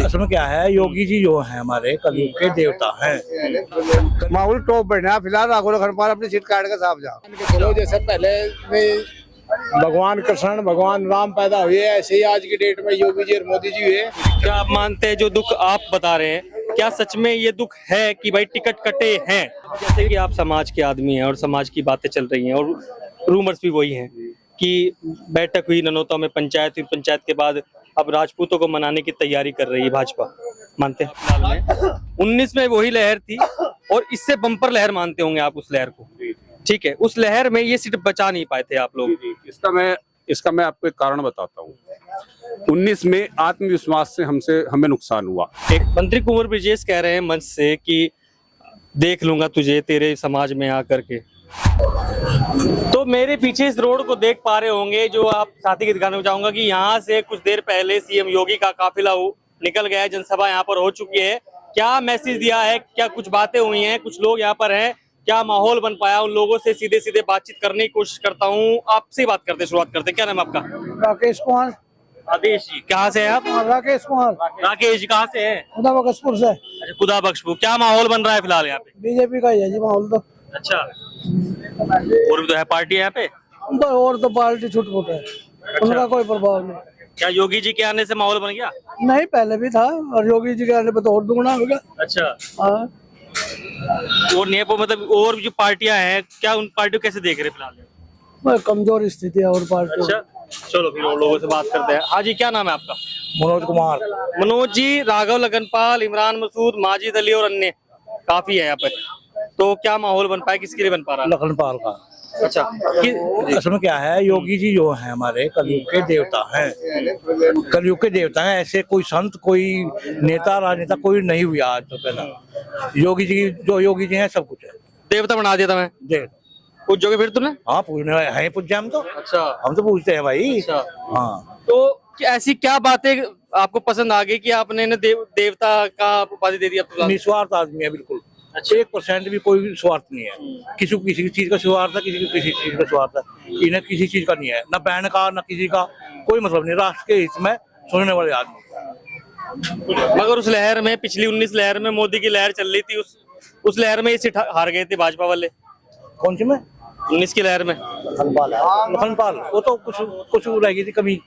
असल में क्या है, योगी जी जो है हमारे कलयुग के देवता हैं। माहौल टॉप बढ़ना फिलहाल राघव लखनपाल अपनी सीट काट के साफ जा। चलो जैसे पहले में भगवान कृष्ण भगवान राम पैदा हुए, ऐसे ही आज की डेट में योगी जी और मोदी जी हुए। क्या आप मानते हैं जो दुख आप बता रहे हैं, क्या सच में ये दुख है कि भाई टिकट कटे हैं? जैसे कि आप समाज के आदमी हैं और समाज की बातें चल रही हैं और रूमर्स भी वही हैं कि बैठक हुई ननौता में, पंचायत हुई, पंचायत के बाद अब राजपूतों को मनाने की तैयारी कर रही है भाजपा। मानते हैं फिलहाल में 19 में वही लहर थी और इससे बम्पर लहर मानते होंगे आप उस लहर को, ठीक है? उस लहर में ये सीट बचा नहीं पाए थे आप लोग। इसका मैं आपको एक कारण बताता हूँ। 19 में आत्मविश्वास से हमें नुकसान हुआ। एक मंत्री कुंवर ब्रिजेश कह रहे हैं मंच से कि देख लूंगा तुझे तेरे समाज में आकर के। तो मेरे पीछे इस रोड को देख पा रहे होंगे, जो आप साथी की दिखाने को चाहूंगा कि यहाँ से कुछ देर पहले सीएम योगी का काफिला निकल गया है, जनसभा यहाँ पर हो चुकी है। क्या मैसेज दिया है, क्या कुछ बातें हुई हैं, कुछ लोग यहाँ पर हैं, क्या माहौल बन पाया, उन लोगों से सीधे सीधे बातचीत करने की कोशिश करता हूँ। आपसे बात करते शुरुआत करते। क्या नाम है आपका? राकेश कुमार। आदेश जी, कहाँ से हैं आप? राकेश कुमार। राकेश जी कहाँ से हैं? खुदा बख्शपुर से। अच्छा, खुदा बख्शपुर। क्या माहौल बन रहा है फिलहाल यहाँ पे? बीजेपी का ही है जी माहौल तो। अच्छा, और भी तो है पार्टी यहाँ पे? और तो पार्टी छुट-पुट है, उनका कोई प्रभाव नहीं। क्या योगी जी के आने से माहौल बन गया? नहीं, पहले भी था और योगी जी के आने पे तो और दुगना होगा। अच्छा, हाँ, और नेपो मतलब और जो पार्टियां हैं, क्या उन पार्टियों को कैसे देख रहे हैं फिलहाल? कमजोर स्थिति है और पार्टी। अच्छा, चलो फिर उन लोगों से बात करते हैं। हाँ जी, क्या नाम है आपका? मनोज कुमार। मनोज जी, राघव लखनपाल, इमरान मसूद, माजिद अली और अन्य काफी है यहाँ पे, तो क्या माहौल बन पाया, किसके लिए बन पा रहा है? लखनपाल का। अच्छा, असल में क्या है, योगी जी जो है हमारे कलयुग के देवता हैं। कलयुग के देवता हैं, ऐसे कोई संत, कोई नेता, राजनेता कोई नहीं हुआ आज तो पहला। योगी जी, जो योगी जी हैं सब कुछ है। देवता बना दिया था मैं। देव पूछोगे फिर तूने? हाँ, पूछने वाले हैं, पूछे हम तो। अच्छा, हम तो पूछते हैं भाई। अच्छा, हाँ, तो ऐसी क्या बातें आपको पसंद आ गई कि आपने इन्हें देवता का उपाधि दे दिया? निस्वार्थ आदमी है बिल्कुल। अच्छा। 1% भी कोई स्वार्थ नहीं है। किसी को किसी चीज का स्वार्थ है, किसी को किसी चीज का स्वार्थ है। इन्हें किसी चीज का नहीं है, न बहन का न किसी का, कोई मतलब नहीं। राष्ट्र के हित में सोचने वाले आदमी। मगर उस लहर में, पिछली 19 लहर में मोदी की लहर चल रही थी, उस लहर में ये सीट हार गए थे भाजपा वाले। कौन सी में? 19 की लहर में लखनपाल, वो तो कुछ रह गई थी कमी।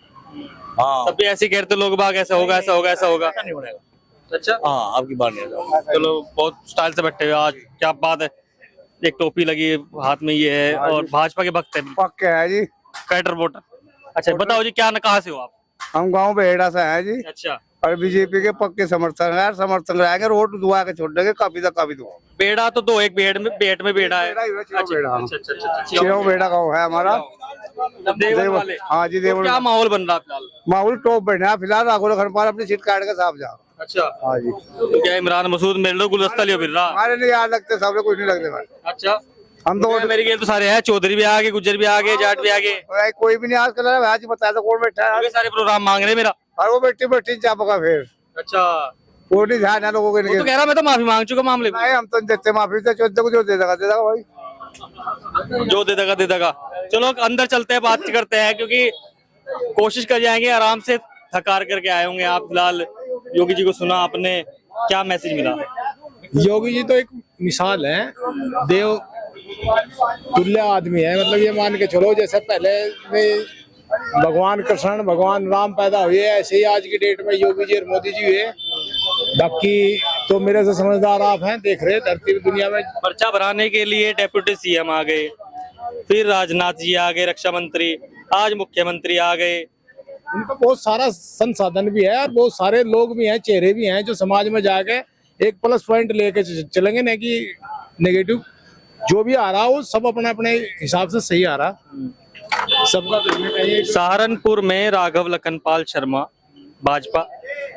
हाँ, तब भी ऐसे कहते लोग बाग, ऐसा होगा, ऐसा होगा, ऐसा होगा। नहीं बनेगा। अच्छा, हाँ, आपकी बात नहीं है। चलो, बहुत स्टाइल से बैठे हुए आज, क्या बात है। एक टोपी लगी है, हाथ में ये है और भाजपा के भक्त है, पक्के है जी, कैडर वोटर। अच्छा, बताओ जी, क्या कहाँ से हो आप? हम गांव बेहड़ा से हैं जी, अच्छा, और बीजेपी के पक्के समर्थन है। समर्थन रहेंगे, रोड दुआ के छोड़ देंगे, काफी दुआ। बेड़ा तो दो, एक बेड़ में बेड़ा है। चिरो बेड़ा गाँव है हमारा। देवर वाले। हाँ जी, देवर। क्या माहौल बन रहा है फिलहाल? माहौल टॉप बढ़ना फिलहाल राघव लखनपाल अपनी सीट काट के साफ जा। अच्छा, हाँ जी। तो क्या इमरान मसूद मेरे लोग गुलदस्ता लियो फिर रहा? हमारे लिए याद लगते, सब कुछ नहीं लगते भाई। अच्छा, हम तो मेरे गेल तो सारे हैं, चौधरी भी आ गए, गुज्जर भी आ गए, जाट भी आ गए, कोई भी नहीं आज कल आज बताया तो कौन बैठा है। सारे प्रोग्राम मांग रहे हैं मेरा। और वो बैठी चापका फिर। अच्छा, वो नहीं ध्यान है लोगों के वो लिए। तो कह रहा मैं तो माफी मांग चुका मामले में। नहीं, हम तो देते माफी से, चौदह को जो दे देगा भाई, जो दे देगा। चलो अंदर चलते हैं, बात करते हैं, क्योंकि कोशिश कर जाएंगे। आराम से थकार करके आए होंगे आप। फिलहाल योगी जी को सुना आपने, क्या मैसेज मिला? योगी जी तो एक मिसाल है, देव तुल्य आदमी है। मतलब ये मान के चलो जैसे पहले में भगवान कृष्ण भगवान राम पैदा हुए, ऐसे ही आज की डेट में योगी जी और मोदी जी हुए। बाकी तो मेरे से समझदार आप हैं, देख रहे धरती दुनिया में। पर्चा भराने के लिए डेप्यूटी सीएम आ गए, फिर राजनाथ जी आ गए, रक्षा मंत्री, आज मुख्यमंत्री आ गए। उनका बहुत सारा संसाधन भी है और बहुत सारे लोग भी हैं, चेहरे भी हैं जो समाज में जाके एक प्लस पॉइंट लेके चलेंगे, ना कि नेगेटिव। जो भी आ रहा वो सब अपने अपने हिसाब से सही आ रहा, सबका देखना चाहिए। सहारनपुर में राघव लखनपाल शर्मा भाजपा,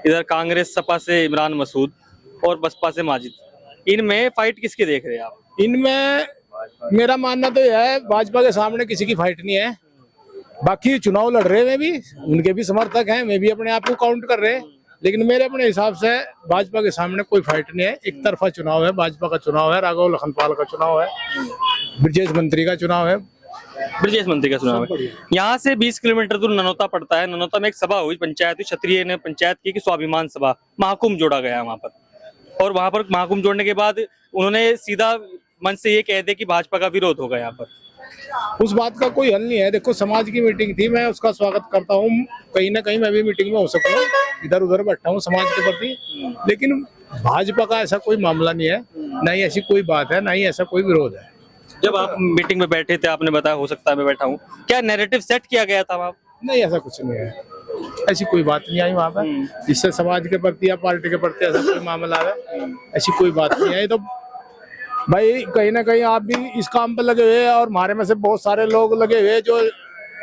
इधर कांग्रेस सपा से इमरान मसूद और बसपा से माजिद। इनमें फाइट किसकी देख रहे हैं आप? इनमें मेरा मानना तो यह है, भाजपा के सामने किसी की फाइट नहीं है। बाकी चुनाव लड़ रहे हैं, भी उनके भी समर्थक हैं, मैं भी अपने आप को काउंट कर रहे हैं, लेकिन मेरे अपने हिसाब से भाजपा के सामने कोई फाइट नहीं है। एक तरफा चुनाव है, भाजपा का चुनाव है, राघव लखनपाल का चुनाव है, ब्रजेश मंत्री का चुनाव है। ब्रजेश मंत्री का चुनाव है। यहाँ से 20 किलोमीटर दूर ननौता पड़ता है। ननौता में एक सभा हुई, पंचायत हुई, क्षत्रिय ने पंचायत की कि स्वाभिमान सभा, महाकुंभ जोड़ा गया वहां पर। और वहां पर महाकुंभ जोड़ने के बाद उन्होंने सीधा मन से ये कह दिया कि भाजपा का विरोध होगा यहाँ पर। उस बात का कोई हल नहीं है। देखो, समाज की मीटिंग थी, मैं उसका स्वागत करता हूँ। कहीं ना कहीं मैं भी मीटिंग में हो सकता हूँ, इधर उधर बैठा हूँ समाज के प्रति, लेकिन भाजपा का ऐसा कोई मामला नहीं है, ना ही ऐसी कोई बात है, ना ही ऐसा कोई विरोध है। जब आप मीटिंग में बैठे थे, आपने बताया हो सकता है मैं बैठा हूँ, क्या नैरेटिव सेट किया गया था वहाँ? नहीं, ऐसा कुछ नहीं है, ऐसी कोई बात नहीं आई वहाँ पर जिससे समाज के प्रति या पार्टी के प्रति ऐसा कोई मामला है। ऐसी कोई बात नहीं है। तो भाई कहीं ना कहीं आप भी इस काम पे लगे हुए हैं और हमारे में से बहुत सारे लोग लगे हुए हैं जो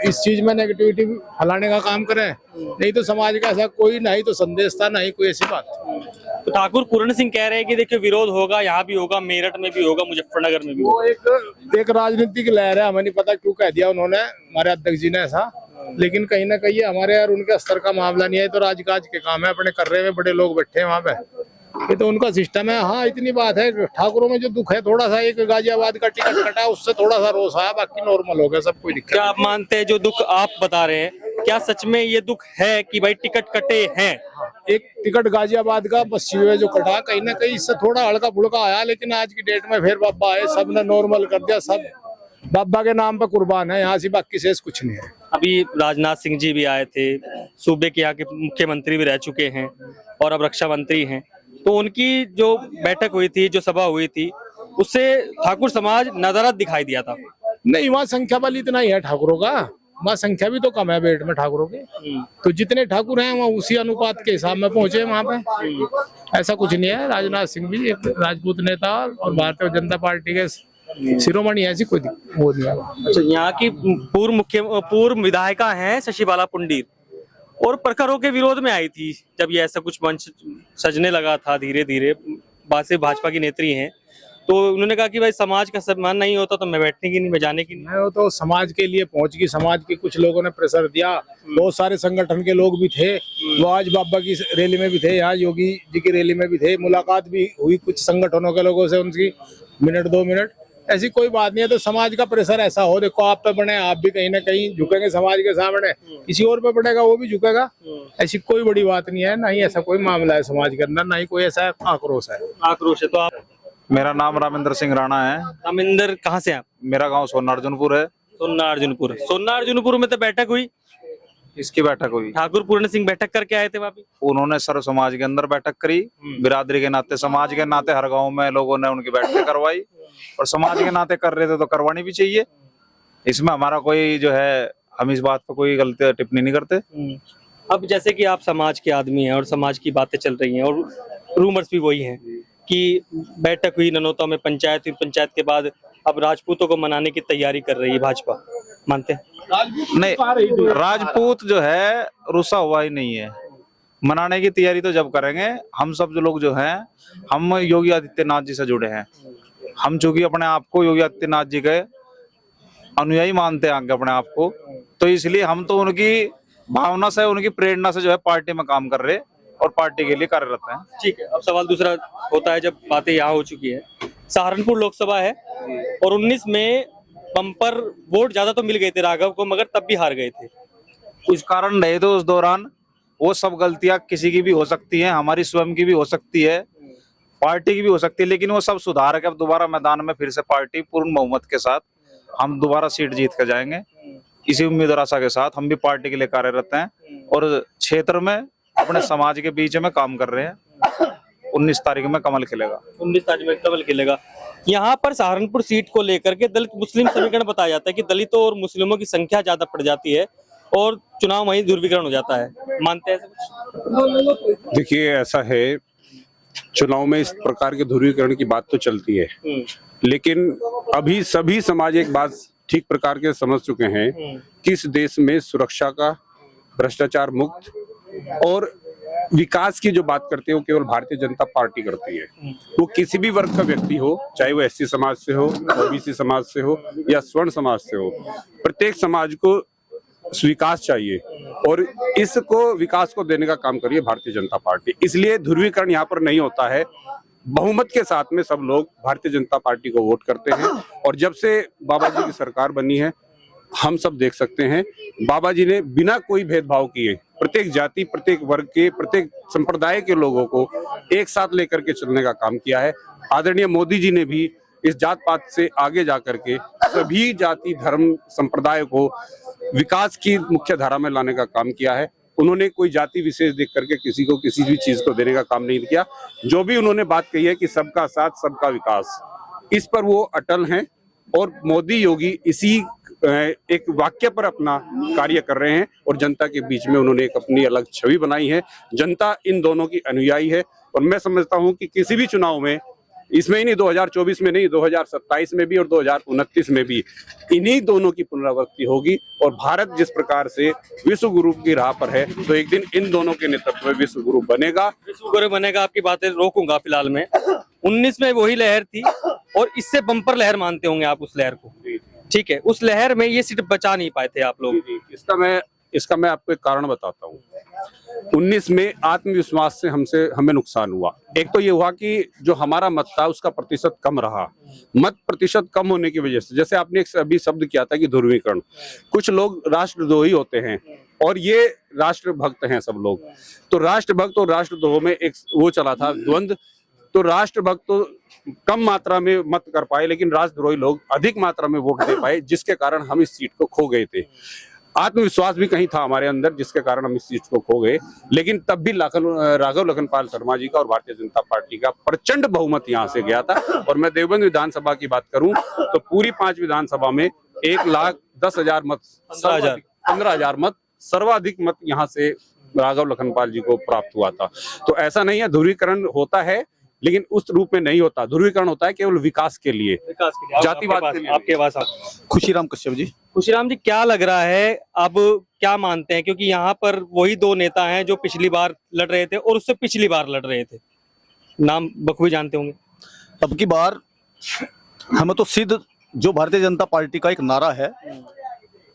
इस चीज में नेगेटिविटी फैलाने का काम करें। नहीं तो समाज का ऐसा कोई ना ही तो संदेश था, ना ही कोई ऐसी बात। तो ठाकुर पूर्ण सिंह कह रहे हैं कि देखिए विरोध होगा, यहाँ भी होगा, मेरठ में भी होगा, मुजफ्फरनगर में भी होगा। वो एक राजनीतिक लहर है, हमें नहीं पता क्यों कह दिया उन्होंने, हमारे अध्यक्ष जी ने ऐसा। लेकिन कहीं ना कहीं ये हमारे और उनके स्तर का मामला नहीं है, तो राजकाज के काम है, अपने कर रहे हुए बड़े लोग बैठे हैं वहाँ पे, ये तो उनका सिस्टम है। हाँ, इतनी बात है, ठाकुरों में जो दुख है थोड़ा सा, एक गाजियाबाद का टिकट कटा, उससे थोड़ा सा रोष आया, बाकी नॉर्मल हो गया, सब कोई दिक्कत। क्या आप मानते हैं जो दुख आप बता रहे हैं, क्या सच में ये दुख है कि भाई टिकट कटे हैं? एक टिकट गाजियाबाद का पश्चिमी में जो कटा, कहीं ना कहीं इससे थोड़ा हल्का फुल्का आया, लेकिन आज की डेट में फिर बाबा आए, सबने नॉर्मल कर दिया, सब बाबा के नाम पर कुर्बान है यहाँ से, बाकी शेष कुछ नहीं है। अभी राजनाथ सिंह जी भी आए थे, सूबे के यहाँ के मुख्यमंत्री भी रह चुके हैं और अब रक्षा मंत्री हैं, तो उनकी जो बैठक हुई थी, जो सभा हुई थी, उससे ठाकुर समाज नजरत दिखाई दिया था। नहीं, वहाँ संख्या बल इतना ही है ठाकुरों का, वहाँ संख्या भी तो कम है बेट में ठाकुरों के, तो जितने ठाकुर हैं वहाँ उसी अनुपात के हिसाब में पहुंचे वहाँ पे। ऐसा कुछ नहीं है। राजनाथ सिंह भी एक राजपूत नेता और भारतीय जनता पार्टी के शिरोमणि, ऐसी कोई वो नहीं है। अच्छा, यहाँ की पूर्व विधायिका हैं शशिबाला पुंडीर, और प्रखरों के विरोध में आई थी जब ये ऐसा कुछ मंच सजने लगा था धीरे धीरे। बासे भाजपा की नेत्री हैं, तो उन्होंने कहा कि भाई समाज का सम्मान नहीं होता तो मैं बैठने की नहीं, मैं जाने की नहीं। वो तो समाज के लिए पहुंच गई, समाज के कुछ लोगों ने प्रेशर दिया, बहुत सारे संगठन के लोग भी थे, वो आज बाबा की रैली में भी थे, यहाँ योगी जी की रैली में भी थे, मुलाकात भी हुई कुछ संगठनों के लोगों से, उनकी मिनट 2 मिनट, ऐसी कोई बात नहीं है। तो समाज का प्रेशर ऐसा हो, देखो आप पे बने, आप भी कहीं ना कहीं झुकेंगे समाज के सामने, किसी और पे पड़ेगा वो भी झुकेगा, ऐसी कोई बड़ी बात नहीं है, ना ही ऐसा कोई मामला है समाज के अंदर, ना ही कोई ऐसा आक्रोश है। आक्रोश है। तो आप? मेरा नाम रामेंद्र सिंह राणा है। रामेंद्र, कहाँ से आप? मेरा गांव सोना अर्जुनपुर है। सोना अर्जुनपुर। सोना अर्जुनपुर में तो बैठक हुई, इसकी बैठक हुई, ठाकुर पूर्ण सिंह बैठक करके आए थे वहाँ पे। उन्होंने सर्व समाज के अंदर बैठक करी, बिरादरी के नाते, समाज के नाते हर गांव में लोगों ने उनकी बैठक करवाई, और समाज के नाते कर रहे थे तो करवानी भी चाहिए। इसमें हमारा कोई जो है, हम इस बात पर कोई गलती टिप्पणी नहीं करते। अब जैसे कि आप समाज के आदमी हैं और समाज की बातें चल रही हैं और रूमर्स भी वही हैं कि बैठक हुई ननौता में, पंचायत हुई, पंचायत के बाद अब राजपूतों को मनाने की तैयारी कर रही है भाजपा, मानते हैं? नहीं, राजपूत जो है रुसा हुआ ही नहीं है, मनाने की तैयारी तो जब करेंगे। हम सब जो लोग जो हैं, हम योगी आदित्यनाथ जी से जुड़े हैं, हम चूंकि अपने आप को योगी आदित्यनाथ जी के अनुयायी मानते हैं अपने आप को, तो इसलिए हम तो उनकी भावना से, उनकी प्रेरणा से जो है पार्टी में काम कर रहे और पार्टी के लिए कार्यरत हैं। ठीक है, अब सवाल दूसरा होता है, जब बातें यहाँ हो चुकी है, सहारनपुर लोकसभा है और 19 में बम्पर वोट ज्यादा तो मिल गए थे राघव को, मगर तब भी हार गए थे। कुछ कारण रहे तो उस दौरान, वो सब गलतियां किसी की भी हो सकती हैं, हमारी स्वयं की भी हो सकती है, पार्टी की भी हो सकती है, लेकिन वो सब सुधार के अब दोबारा मैदान में फिर से पार्टी पूर्ण बहुमत के साथ हम दोबारा सीट जीत कर जाएंगे। इसी उम्मीद और आशा के साथ हम भी पार्टी के लिए कार्यरत हैं और क्षेत्र में अपने समाज के बीच में काम कर रहे हैं। 19 तारीख में कमल खिलेगा। 19 तारीख में कमल खिलेगा। यहाँ पर सहारनपुर सीट को लेकर के दलित मुस्लिम समीकरण बताया जाता है कि दलितों और मुस्लिमों की संख्या ज्यादा पड़ जाती है और चुनाव वहीं ध्रुवीकरण हो जाता है, मानते हैं ऐसा? देखिए, ऐसा है, चुनाव में इस प्रकार के ध्रुवीकरण की बात तो चलती है, लेकिन अभी सभी समाज एक बात ठीक प्रकार के समझ चुके हैं कि इस देश में सुरक्षा का, भ्रष्टाचार मुक्त और विकास की जो बात करते हैं वो केवल भारतीय जनता पार्टी करती है। वो किसी भी वर्ग का व्यक्ति हो, चाहे वो एससी समाज से हो, ओबीसी समाज से हो या स्वर्ण समाज से हो, प्रत्येक समाज को विकास चाहिए और इसको विकास को देने का काम करिए भारतीय जनता पार्टी। इसलिए ध्रुवीकरण यहाँ पर नहीं होता है, बहुमत के साथ में सब लोग भारतीय जनता पार्टी को वोट करते हैं। और जब से बाबा जी की सरकार बनी है, हम सब देख सकते हैं। बाबा जी ने बिना कोई भेदभाव किए प्रत्येक जाति, प्रत्येक वर्ग के, प्रत्येक संप्रदाय के लोगों को एक साथ लेकर के चलने का काम किया है। आदरणीय मोदी जी ने भी इस जात पात से आगे जाकर के सभी जाति, धर्म, संप्रदाय को विकास की मुख्य धारा में लाने का काम किया है। उन्होंने कोई जाति विशेष देख करके किसी को किसी भी चीज को देने का काम नहीं किया। जो भी उन्होंने बात कही है कि सबका साथ, सबका विकास, इस पर वो अटल हैं और मोदी योगी इसी एक वाक्य पर अपना कार्य कर रहे हैं और जनता के बीच में उन्होंने एक अपनी अलग छवि बनाई है। जनता इन दोनों की अनुयायी है और मैं समझता हूं कि किसी भी चुनाव में, इसमें ही नहीं, 2024 में नहीं, 2027 में भी और 2029 में भी इन्हीं दोनों की पुनरावृत्ति होगी। और भारत जिस प्रकार से विश्व गुरु की राह पर है, तो एक दिन इन दोनों के नेतृत्व में विश्व गुरु बनेगा। विश्व गुरु बनेगा, आपकी बातें रोकूंगा फिलहाल में। 19 में वही लहर थी और इससे बम्पर लहर मानते होंगे आप उस लहर को, ठीक है? उस लहर में ये सीट बचा नहीं पाए थे आप लोग। इसका मैं आपको एक कारण बताता हूँ। 19 में आत्मविश्वास से हमें नुकसान हुआ। एक तो ये हुआ कि जो हमारा मत था उसका प्रतिशत कम रहा। मत प्रतिशत कम होने की वजह से, जैसे आपने एक अभी शब्द किया था कि ध्रुवीकरण, कुछ लोग राष्ट्रद्रोही होते हैं और ये राष्ट्रभक्त हैं सब लोग। तो राष्ट्रभक्त और राष्ट्रद्रोह में एक वो चला था द्वंद्व। तो राष्ट्रभक्त तो कम मात्रा में मत कर पाए, लेकिन राष्ट्रद्रोही लोग अधिक मात्रा में वोट दे पाए, जिसके कारण हम इस सीट को खो गए थे। आत्मविश्वास भी कहीं था हमारे अंदर, जिसके कारण हम इस सीट को खो गए। लेकिन तब भी राघव लखनपाल शर्मा जी का और भारतीय जनता पार्टी का प्रचंड बहुमत यहाँ से गया था। और मैं देवबंद विधानसभा की बात करूं तो पूरी 5 विधानसभा में 1,10,000 मत, 15,000 मत, सर्वाधिक मत यहाँ से राघव लखनपाल जी को प्राप्त हुआ था। तो ऐसा नहीं है, ध्रुवीकरण होता है लेकिन उस रूप में नहीं होता। ध्रुवीकरण होता है केवल विकास के लिए, जातिवाद के लिए। आपके पास खुशीराम कश्यप जी। खुशीराम जी, क्या लग रहा है, अब क्या मानते हैं? क्योंकि यहाँ पर वही 2 नेता हैं जो पिछली बार लड़ रहे थे और उससे पिछली बार लड़ रहे थे, नाम बखूबी जानते होंगे। अब की बार हमें तो सिद्ध जो भारतीय जनता पार्टी का एक नारा है,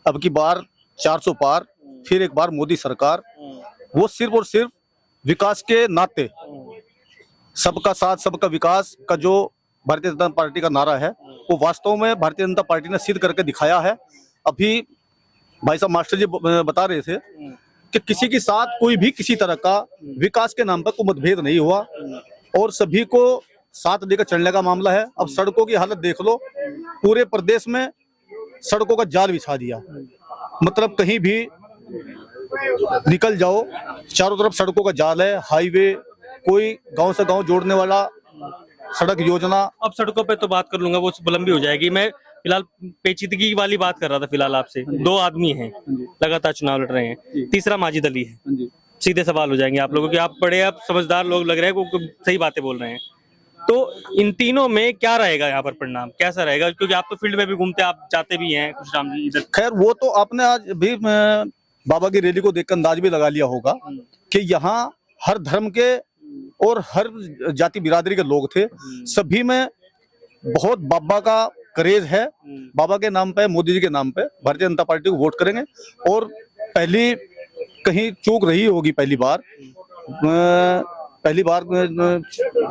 अब की बार 400 पार, फिर एक बार मोदी सरकार, वो सिर्फ और सिर्फ विकास के नाते, सबका साथ सबका विकास का जो भारतीय जनता पार्टी का नारा है, वो वास्तव में भारतीय जनता पार्टी ने सिद्ध करके दिखाया है। अभी भाई साहब मास्टर जी बता रहे थे कि किसी के साथ कोई भी किसी तरह का विकास के नाम पर कोई मतभेद नहीं हुआ और सभी को साथ लेकर चलने का मामला है। अब सड़कों की हालत देख लो, पूरे प्रदेश में सड़कों का जाल बिछा दिया, मतलब कहीं भी निकल जाओ चारों तरफ सड़कों का जाल है। हाईवे, कोई गांव से गांव जोड़ने वाला सड़क योजना। अब सड़कों पे तो बात कर लूंगा, वो लंबी हो जाएगी। मैं फिलहाल पेचीदगी वाली बात कर रहा था फिलहाल आपसे। 2 आदमी हैं, लगातार चुनाव लड़ रहे हैं, तीसरा माजिद अली है। सीधे सवाल हो जाएंगे आप लोगों के, आप बड़े आप समझदार लोग लग रहे हैं, सही बातें बोल रहे हैं। तो इन तीनों में क्या रहेगा यहाँ पर परिणाम, कैसा रहेगा? क्योंकि आप तो फील्ड में भी घूमते, आप जाते भी हैं खुशराम जी इधर। खैर वो तो आपने आज भी बाबा की रैली को देखकर अंदाज भी लगा लिया होगा कि यहाँ हर धर्म के और हर जाति बिरादरी के लोग थे। सभी में बहुत बाबा का क्रेज है। बाबा के नाम पे, मोदी जी के नाम पे भारतीय जनता पार्टी को वोट करेंगे। और पहली कहीं चूक रही होगी, पहली बार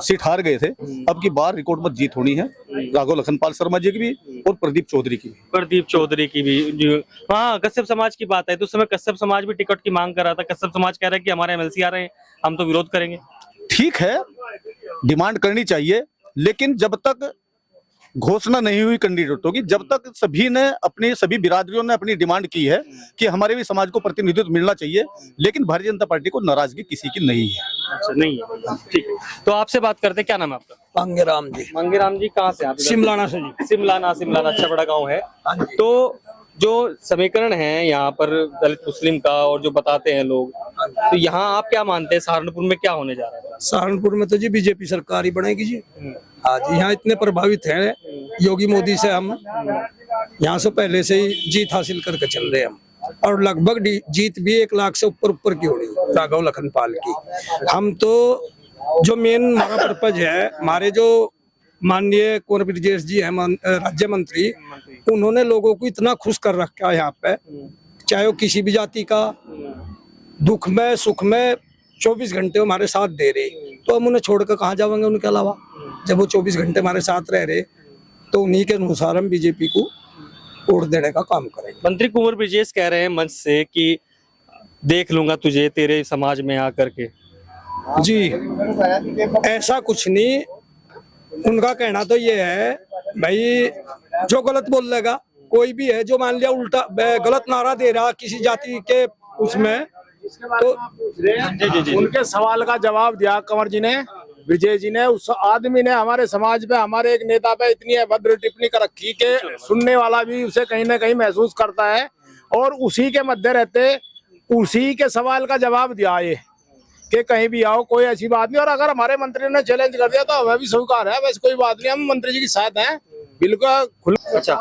सीट हार गए थे, अब की बार रिकॉर्ड पर जीत होनी है। राघव लखनपाल शर्मा जी की भी और प्रदीप चौधरी की भी। हाँ, कश्यप समाज की बात है तो उस समय कश्यप समाज भी टिकट की मांग कर रहा था। कश्यप समाज कह रहा है कि हमारे MLC आ रहे हैं, हम तो विरोध करेंगे। ठीक है, डिमांड करनी चाहिए, लेकिन जब तक घोषणा नहीं हुई कैंडिडेटों की, जब तक सभी बिरादरियों ने अपनी डिमांड की है कि हमारे भी समाज को प्रतिनिधित्व मिलना चाहिए, लेकिन भारतीय जनता पार्टी को नाराजगी किसी की नहीं है। अच्छा, नहीं है, ठीक है। तो आपसे बात करते हैं, क्या नाम है आपका? मंगेराम जी, कहाँ से आप? शिमलाना से जी। शिमलाना, अच्छा बड़ा गाँव है। तो जो समीकरण है यहाँ पर दलित मुस्लिम का और जो बताते हैं लोग, तो यहाँ आप क्या मानते हैं सहारनपुर में क्या होने जा रहा है? सहारनपुर में तो जी बीजेपी सरकार ही बनेगी जी। आज यहाँ इतने प्रभावित हैं योगी मोदी से, हम यहाँ से पहले से ही जीत हासिल करके चल रहे हैं हम, और लगभग जीत भी 1 लाख से ऊपर की होनी राघव लखनपाल की। हम तो जो मेन हमारा पर्पज है, हमारे जो माननीय कुंवर ब्रजेश जी है राज्य मंत्री, उन्होंने लोगों को इतना खुश कर रखा है यहाँ पे, चाहे वो किसी भी जाति का, दुख में सुख में 24 घंटे हमारे साथ दे रहे। तो हम उन्हें छोड़कर कहाँ जाएंगे उनके अलावा? जब वो 24 घंटे हमारे साथ रह रहे, तो उन्हीं के अनुसार हम बीजेपी को वोट देने का काम करेंगे। मंत्री कुंवर ब्रिजेश कह रहे हैं मंच से कि देख लूंगा तुझे तेरे समाज में आकर के। जी ऐसा कुछ नहीं, उनका कहना तो ये है भाई जो गलत बोल लेगा कोई भी है, जो मान लिया उल्टा गलत नारा दे रहा किसी जाति के उसमें तो उनके सवाल का जवाब दिया कंवर जी ने, विजय जी ने। उस आदमी ने हमारे समाज पे, हमारे एक नेता पे इतनी अभद्र टिप्पणी कर रखी कि सुनने वाला भी उसे कहीं ना कहीं महसूस करता है, और उसी के मध्य रहते उसी के सवाल का जवाब दिया ये कि कहीं भी आओ कोई ऐसी बात नहीं। और अगर हमारे मंत्री ने चैलेंज कर दिया तो हमें भी स्वीकार है, वैसे कोई बात नहीं, हम मंत्री जी के साथ हैं बिल्कुल। अच्छा